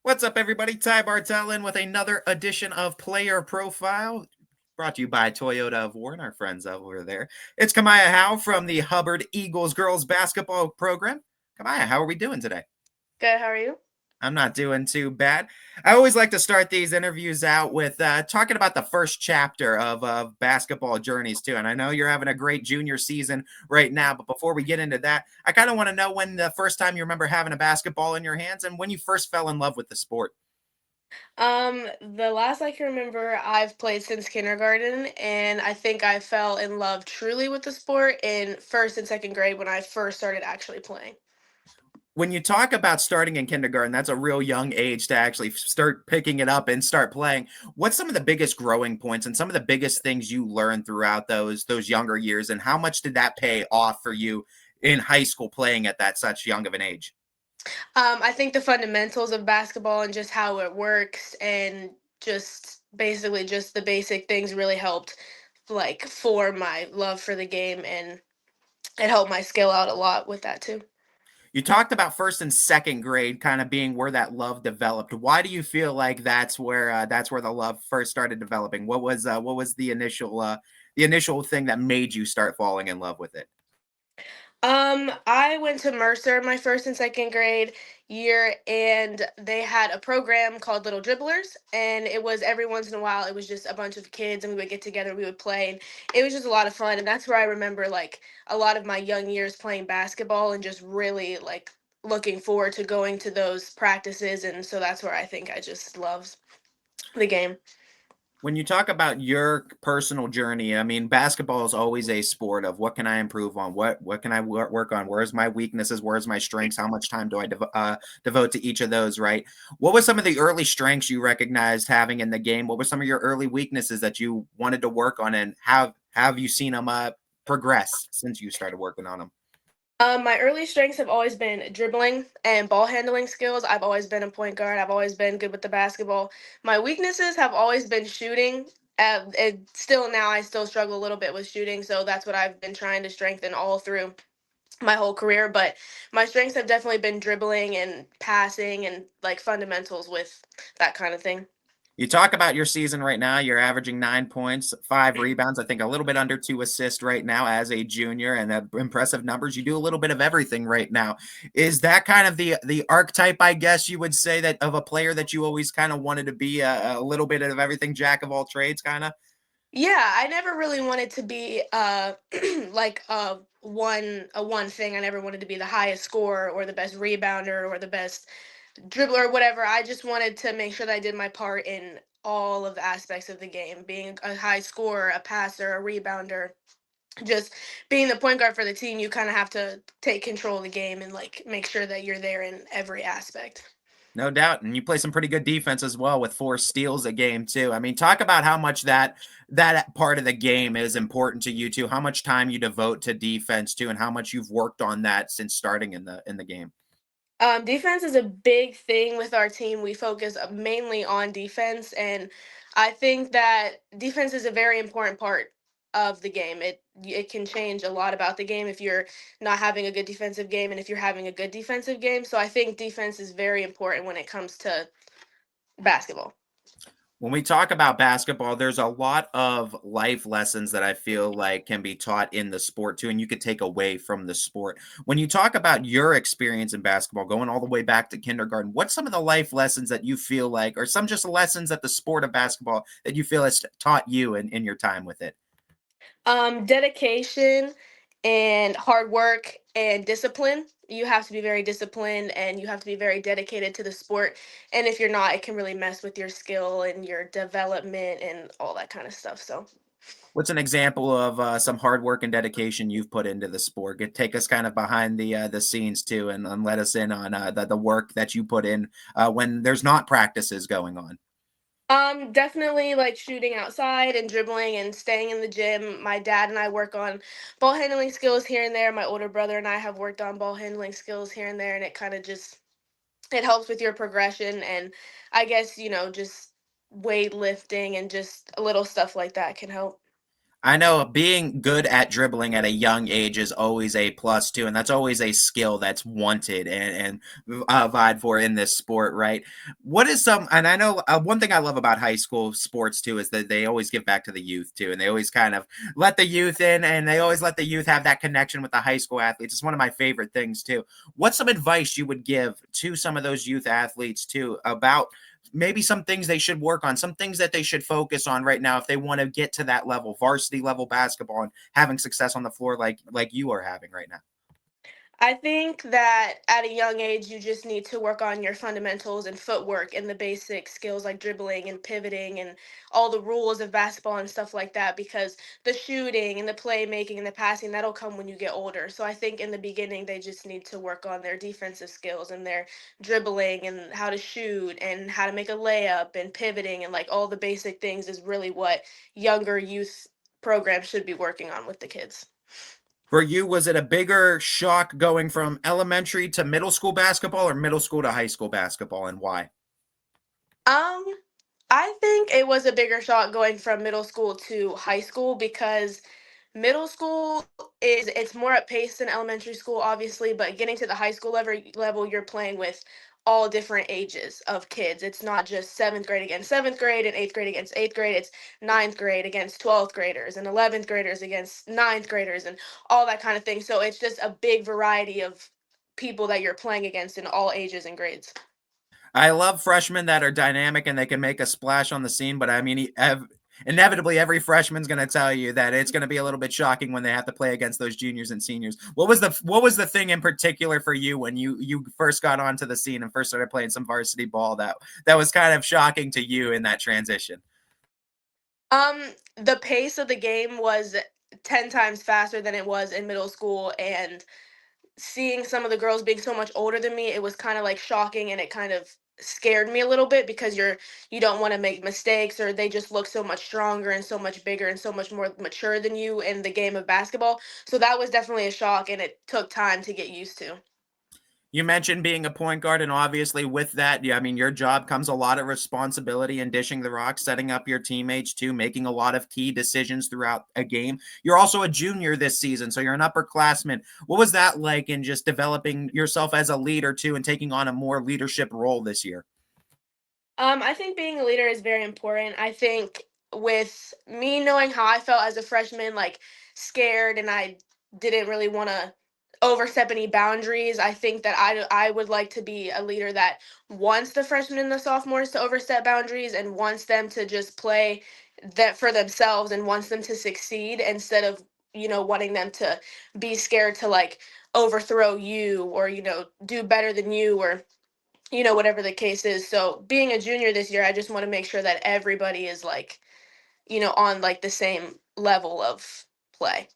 What's up, everybody? Ty Bartel in with another edition of Player Profile, brought to you by Toyota of Warren, our friends over there. It's Kamaya Howe from the Hubbard Eagles girls basketball program. Kamaya, how are we doing today? Good, how are you? I'm not doing too bad. I always like to start these interviews out with talking about the first chapter of basketball journeys, too. And I know you're having a great junior season right now. But before we get into that, I kind of want to know when the first time you remember having a basketball in your hands and when you first fell in love with the sport. The last I can remember, I've played since kindergarten, and I think I fell in love truly with the sport in first and second grade when I first started actually playing. When you talk about starting in kindergarten, that's a real young age to actually start picking it up and start playing. What's some of the biggest growing points and some of the biggest things you learned throughout those younger years, and how much did that pay off for you in high school playing at that such young of an age? I think the fundamentals of basketball and just how it works and just basically just the basic things really helped like for my love for the game, and it helped my skill out a lot with that too. You talked about first and second grade kind of being where that love developed. Why do you feel like that's where the love first started developing? What was the initial thing that made you start falling in love with it? I went to Mercer my first and second grade year, and they had a program called Little Dribblers, and it was every once in a while, it was just a bunch of kids, and we would get together, we would play, and it was just a lot of fun, and that's where I remember like a lot of my young years playing basketball and just really like looking forward to going to those practices, and so that's where I think I just love the game. When you talk about your personal journey, I mean, basketball is always a sport of what can I improve on, what can I work on, where's my weaknesses, where's my strengths, how much time do I devote to each of those, right? What was some of the early strengths you recognized having in the game? What were some of your early weaknesses that you wanted to work on, and have you seen them progress since you started working on them? My early strengths have always been dribbling and ball handling skills. I've always been a point guard. I've always been good with the basketball. My weaknesses have always been shooting. And still now, I still struggle a little bit with shooting. So that's what I've been trying to strengthen all through my whole career. But my strengths have definitely been dribbling and passing and like fundamentals with that kind of thing. You talk about your season right now. You're averaging 9 points, 5 rebounds. I think a little bit under 2 assists right now as a junior, and impressive numbers. You do a little bit of everything right now. Is that kind of the archetype, I guess you would say, that of a player that you always kind of wanted to be a little bit of everything, jack of all trades, kind of? Yeah, I never really wanted to be like a one thing. I never wanted to be the highest scorer or the best rebounder or the best dribbler or whatever. I just wanted to make sure that I did my part in all of the aspects of the game, being a high scorer, a passer, a rebounder, just being the point guard for the team. You kind of have to take control of the game and like make sure that you're there in every aspect. No doubt, and you play some pretty good defense as well with 4 steals a game too. I mean, talk about how much that part of the game is important to you too. How much time you devote to defense too, and how much you've worked on that since starting in the game. Defense is a big thing with our team. We focus mainly on defense, and I think that defense is a very important part of the game. It can change a lot about the game if you're not having a good defensive game and if you're having a good defensive game. So I think defense is very important when it comes to basketball. When we talk about basketball, there's a lot of life lessons that I feel like can be taught in the sport too, and you could take away from the sport. When you talk about your experience in basketball, going all the way back to kindergarten, what's some of the life lessons that you feel like, or some just lessons that the sport of basketball that you feel has taught you in your time with it? Dedication and hard work and discipline. You have to be very disciplined and you have to be very dedicated to the sport. And if you're not, it can really mess with your skill and your development and all that kind of stuff. So, What's an example of some hard work and dedication you've put into the sport? Take us kind of behind the scenes too, and let us in on the work that you put in when there's not practices going on. definitely like shooting outside and dribbling and staying in the gym. My dad and I work on ball handling skills here and there. My older brother and I have worked on ball handling skills here and there, and it kind of just it helps with your progression. And I guess just weightlifting and just a little stuff like that can help. I know being good at dribbling at a young age is always a plus too, and that's always a skill that's wanted and vied for in this sport, right? What is some? And I know one thing I love about high school sports too is that they always give back to the youth too, and they always kind of let the youth in, and they always let the youth have that connection with the high school athletes. It's one of my favorite things too. What's some advice you would give to some of those youth athletes too about maybe some things they should work on, some things that they should focus on right now if they want to get to that level, varsity level basketball and having success on the floor like you are having right now? I think that at a young age, you just need to work on your fundamentals and footwork and the basic skills like dribbling and pivoting and all the rules of basketball and stuff like that, because the shooting and the playmaking and the passing, that'll come when you get older. So I think in the beginning, they just need to work on their defensive skills and their dribbling and how to shoot and how to make a layup and pivoting and like all the basic things is really what younger youth programs should be working on with the kids. For you, was it a bigger shock going from elementary to middle school basketball or middle school to high school basketball, and why? Um, I think it was a bigger shock going from middle school to high school because middle school is it's more at pace than elementary school, obviously, but getting to the high school level, you're playing with all different ages of kids. It's not just seventh grade against seventh grade and eighth grade against eighth grade. It's ninth grade against 12th graders and 11th graders against ninth graders and all that kind of thing. So it's just a big variety of people that you're playing against in all ages and grades. I love freshmen that are dynamic and they can make a splash on the scene, but I mean, inevitably, every freshman's going to tell you that it's going to be a little bit shocking when they have to play against those juniors and seniors. What was the thing in particular for you when you first got onto the scene and first started playing some varsity ball that was kind of shocking to you in that transition? The pace of the game was 10 times faster than it was in middle school, and seeing some of the girls being so much older than me, it was kind of like shocking and it kind of scared me a little bit because you don't want to make mistakes, or they just look so much stronger and so much bigger and so much more mature than you in the game of basketball. So that was definitely a shock and it took time to get used to. You mentioned being a point guard, and obviously with that, yeah, I mean, your job comes a lot of responsibility in dishing the rock, setting up your teammates too, making a lot of key decisions throughout a game. You're also a junior this season, so you're an upperclassman. What was that like in just developing yourself as a leader too, and taking on a more leadership role this year? I think being a leader is very important. I think with me knowing how I felt as a freshman, like scared, and I didn't really want to overstep any boundaries. I think that I would like to be a leader that wants the freshmen and the sophomores to overstep boundaries and wants them to just play that for themselves and wants them to succeed instead of wanting them to be scared to like overthrow you or do better than you or whatever the case is. So being a junior this year, I just want to make sure that everybody is like, on like the same level of play.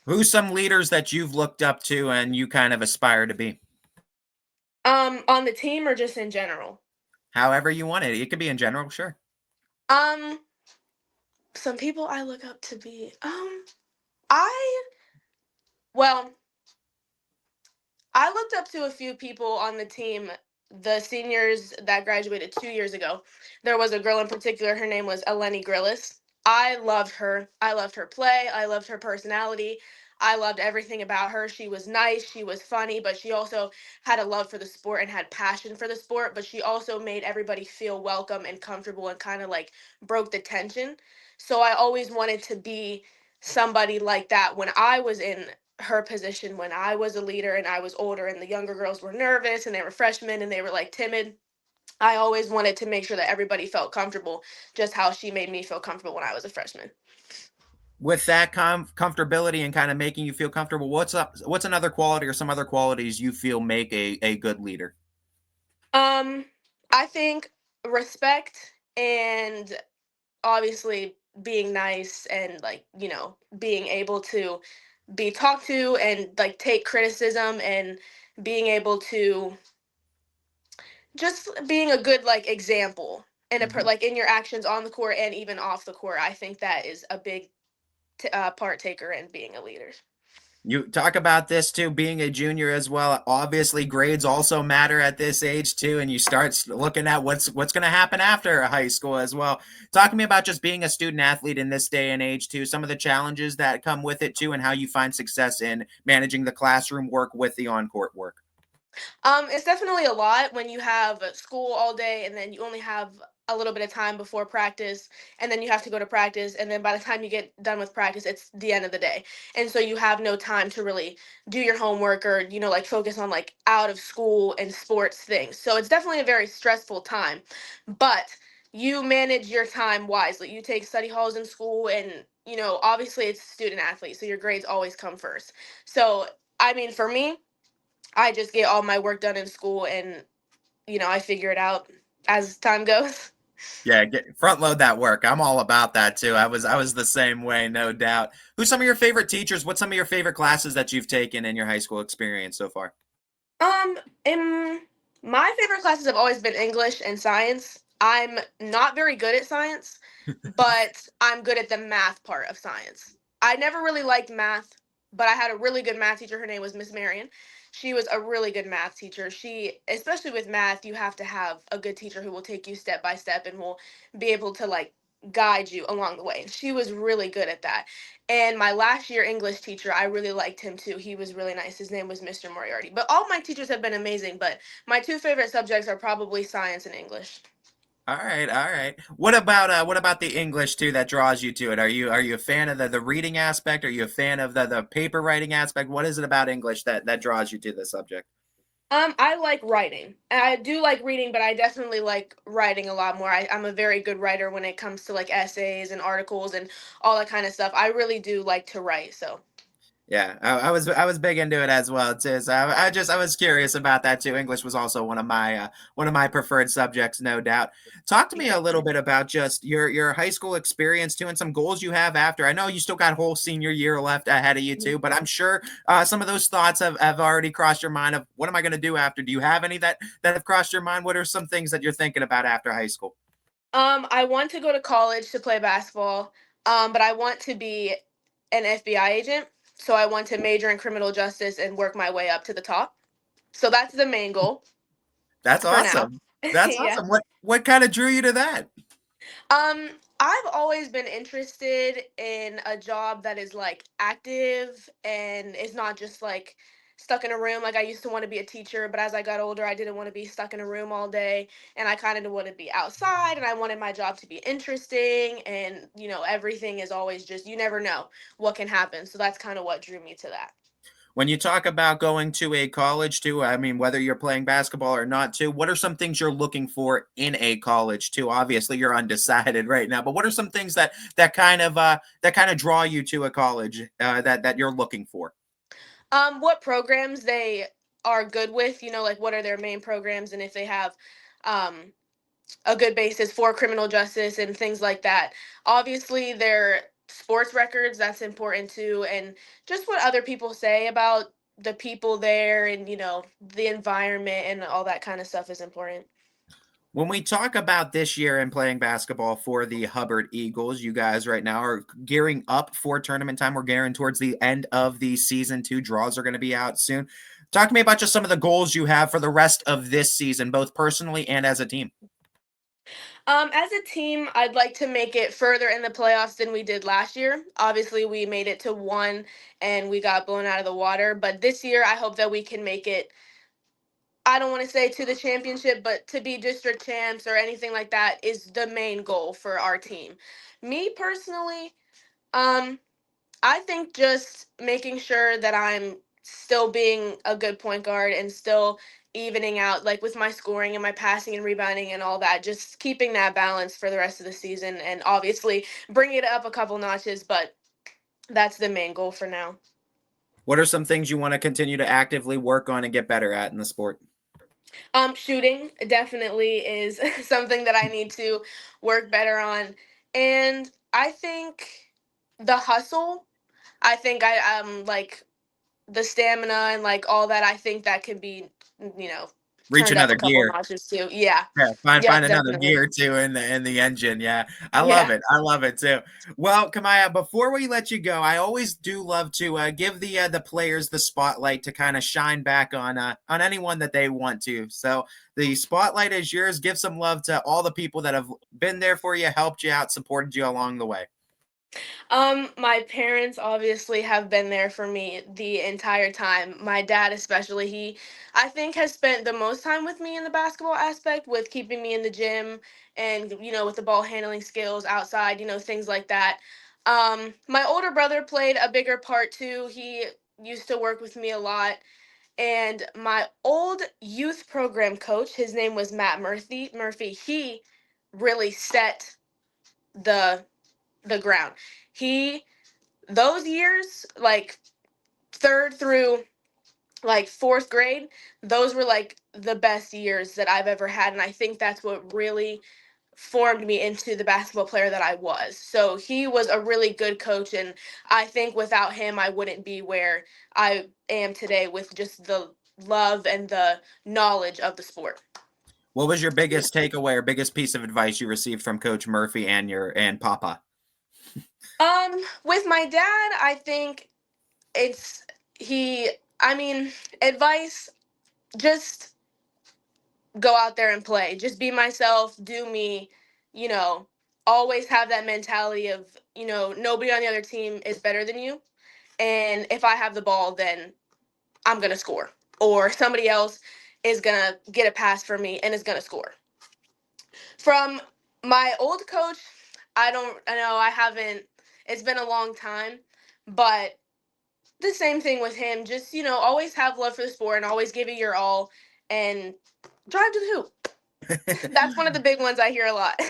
Who's some leaders that you've looked up to and you kind of aspire to be? On the team or just in general? However you want it. It could be in general, sure. Um, some people I look up to be, I, well, I looked up to a few people on the team, the seniors that graduated 2 years ago. There was a girl in particular. Her name was Eleni Grillis. I loved her. I loved her play. I loved her personality. I loved everything about her. She was nice. She was funny, but she also had a love for the sport and had passion for the sport. But she also made everybody feel welcome and comfortable and kind of like broke the tension. So I always wanted to be somebody like that when I was in her position, when I was a leader and I was older and the younger girls were nervous and they were freshmen and they were like timid. I always wanted to make sure that everybody felt comfortable, just how she made me feel comfortable when I was a freshman. With that comfortability and kind of making you feel comfortable, what's another quality or some other qualities you feel make a good leader? Um, I think respect and obviously being nice and like, being able to be talked to and like take criticism and being able to just being a good like example and Mhm. like in your actions on the court and even off the court. I think that is a big part taker in being a leader. You talk about this too, being a junior as well. Obviously, grades also matter at this age too, and you start looking at what's going to happen after high school as well. Talk to me about just being a student athlete in this day and age too. Some of the challenges that come with it too, and how you find success in managing the classroom work with the on-court work. It's definitely a lot when you have school all day and then you only have a little bit of time before practice, and then you have to go to practice, and then by the time you get done with practice it's the end of the day, and so you have no time to really do your homework or like focus on like out of school and sports things. So it's definitely a very stressful time, but you manage your time wisely. You take study halls in school, and obviously it's student athlete, so your grades always come first. So I mean, for me, I just get all my work done in school, and I figure it out as time goes. Yeah, get front load that work. I'm all about that too. I was the same way, no doubt. Who's some of your favorite teachers? What's some of your favorite classes that you've taken in your high school experience so far? Um, in my favorite classes have always been English and science. I'm not very good at science, but I'm good at the math part of science. I never really liked math, but I had a really good math teacher. Her name was Miss Marion. She was a really good math teacher. Especially with math, you have to have a good teacher who will take you step by step and will be able to like guide you along the way. She was really good at that. And my last year English teacher, I really liked him too. He was really nice. His name was Mr. Moriarty. But all my teachers have been amazing, but my two favorite subjects are probably science and English. All right, all right. What about the English too that draws you to it? Are you a fan of the reading aspect? Are you a fan of the paper writing aspect? What is it about English that draws you to the subject? I like writing. And I do like reading, but I definitely like writing a lot more. I'm a very good writer when it comes to like essays and articles and all that kind of stuff. I really do like to write, so. Yeah, I was big into it as well too. So I was curious about that too. English was also one of my preferred subjects, no doubt. Talk to me a little bit about just your high school experience too, and some goals you have after. I know you still got whole senior year left ahead of you too, but I'm sure some of those thoughts have already crossed your mind of what am I going to do after. Do you have any that have crossed your mind? What are some things that you're thinking about after high school? I want to go to college to play basketball, but I want to be an FBI agent. So I want to major in criminal justice and work my way up to the top. So that's the main goal That's for now. awesome. That's Yeah. awesome. What kind of drew you to that? Um, I've always been interested in a job that is like active and is not just like stuck in a room. Like I used to want to be a teacher, but as I got older, I didn't want to be stuck in a room all day, and I kind of wanted to be outside, and I wanted my job to be interesting, and everything is always just you never know what can happen. So that's kind of what drew me to that. When you talk about going to a college too, I mean, whether you're playing basketball or not too, what are some things you're looking for in a college too? Obviously, you're undecided right now, but what are some things that kind of draw you to a college that you're looking for? What programs they are good with, like what are their main programs, and if they have um a good basis for criminal justice and things like that. Obviously, their sports records, that's important too, and just what other people say about the people there, and the environment and all that kind of stuff is important. When we talk about this year and playing basketball for the Hubbard Eagles, you guys right now are gearing up for tournament time. We're gearing towards the end of the season. Two draws are going to be out soon. Talk to me about just some of the goals you have for the rest of this season, both personally and as a team. As a team, I'd like to make it further in the playoffs than we did last year. Obviously, we made it to one and we got blown out of the water, but this year I hope that we can make it. I don't want to say to the championship, but to be district champs or anything like that is the main goal for our team. Me personally, um, I think just making sure that I'm still being a good point guard and still evening out like with my scoring and my passing and rebounding and all that, just keeping that balance for the rest of the season, and obviously bring it up a couple notches, but that's the main goal for now. What are some things you want to continue to actively work on and get better at in the sport? Shooting definitely is something that I need to work better on. And I think the hustle, I think like the stamina and like all that, I think that can be, you know, Reach turned up another a couple gear. notches too. Yeah. Yeah, find Yep, another definitely. gear too in the engine. Yeah, I love Yeah. it. I love it too. Well, Kamaya, before we let you go, I always do love to give the players the spotlight to kind of shine back on anyone that they want to. So the spotlight is yours. Give some love to all the people that have been there for you, helped you out, supported you along the way. My parents obviously have been there for me the entire time. My dad especially, he I think has spent the most time with me in the basketball aspect with keeping me in the gym and with the ball handling skills outside, things like that. My older brother played a bigger part too. He used to work with me a lot. And my old youth program coach, his name was Matt Murphy, he really set the ground. He those years, like third through like fourth grade, those were like the best years that I've ever had. And I think that's what really formed me into the basketball player that I was. So he was a really good coach. And I think without him, I wouldn't be where I am today with just the love and the knowledge of the sport. What was your biggest takeaway or biggest piece of advice you received from Coach Murphy and Papa? With my dad, I think it's he, I mean, advice, just go out there and play. Just be myself, do me, you know, always have that mentality of, nobody on the other team is better than you. And if I have the ball, then I'm going to score. Or somebody else is going to get a pass for me and is going to score. From my old coach, I know I haven't, it's been a long time, but the same thing with him. Just, always have love for the sport and always give it your all and drive to the hoop. That's one of the big ones I hear a lot.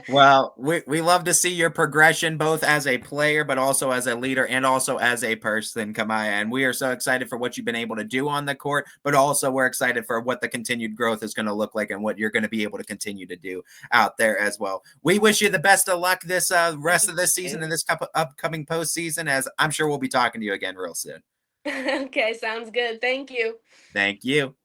Well, we love to see your progression both as a player, but also as a leader and also as a person, Kamaya. And we are so excited for what you've been able to do on the court, but also we're excited for what the continued growth is going to look like and what you're going to be able to continue to do out there as well. We wish you the best of luck this rest of this season and this upcoming postseason, as I'm sure we'll be talking to you again real soon. Okay, sounds good. Thank you. Thank you.